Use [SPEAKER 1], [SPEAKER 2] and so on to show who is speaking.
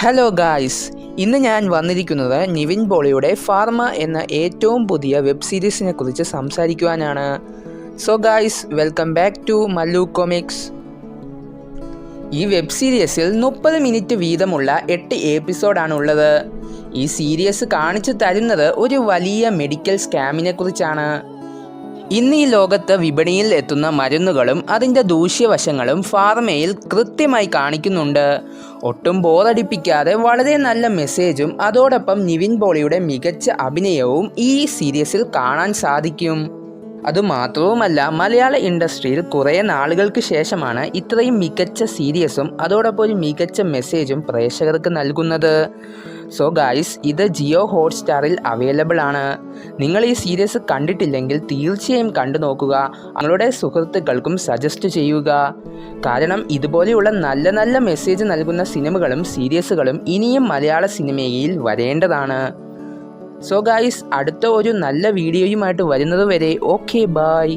[SPEAKER 1] Hello guys, ഇന്ന് ഞാൻ വന്നിരിക്കുന്നത് നിവിൻ പോളിയുടെ ഫാർമ എന്ന ഏറ്റവും പുതിയ വെബ് സീരീസിനെ കുറിച്ച് സംസാരിക്കുവാനാണ്. So guys, welcome back to Mallu Comics. ഈ വെബ് സീരീസിൽ 30 മിനിറ്റ് വീതമുള്ള 8 എപ്പിസോഡാണ് ഉള്ളത്. ഈ സീരീസ് കാണിച്ചു തരുന്നത് ഒരു വലിയ മെഡിക്കൽ സ്കാമിനെ കുറിച്ചാണ്. ഇന്ന് ഈ ലോകത്ത് വിപണിയിൽ എത്തുന്ന മരുന്നുകളും അതിൻ്റെ ദൂഷ്യവശങ്ങളും ഫാർമയിൽ കൃത്യമായി കാണിക്കുന്നുണ്ട്. ഒട്ടും ബോറടിപ്പിക്കാതെ വളരെ നല്ല മെസ്സേജും അതോടൊപ്പം നിവിൻ പോളിയുടെ മികച്ച അഭിനയവും ഈ സീരീസിൽ കാണാൻ സാധിക്കും. അതുമാത്രവുമല്ല, മലയാള ഇൻഡസ്ട്രിയിൽ കുറേ നാളുകൾക്ക് ശേഷമാണ് ഇത്രയും മികച്ച സീരീസും അതോടൊപ്പം ഒരു മികച്ച മെസ്സേജും പ്രേക്ഷകർക്ക് നൽകുന്നത്. സോ ഗായ്സ്, ഇത് ജിയോ ഹോട്ട്സ്റ്റാറിൽ അവൈലബിൾ ആണ്. നിങ്ങൾ ഈ സീരീസ് കണ്ടിട്ടില്ലെങ്കിൽ തീർച്ചയായും കണ്ടു നോക്കുക. നിങ്ങളുടെ സുഹൃത്തുക്കൾക്കും സജസ്റ്റ് ചെയ്യുക. കാരണം ഇതുപോലെയുള്ള നല്ല നല്ല മെസ്സേജ് നൽകുന്ന സിനിമകളും സീരീസുകളും ഇനിയും മലയാള സിനിമയിൽ വരേണ്ടതാണ്. സോ ഗായ്സ്, അടുത്ത ഒരു നല്ല വീഡിയോയുമായിട്ട് വരുന്നത് വരെ ഓക്കെ ബൈ.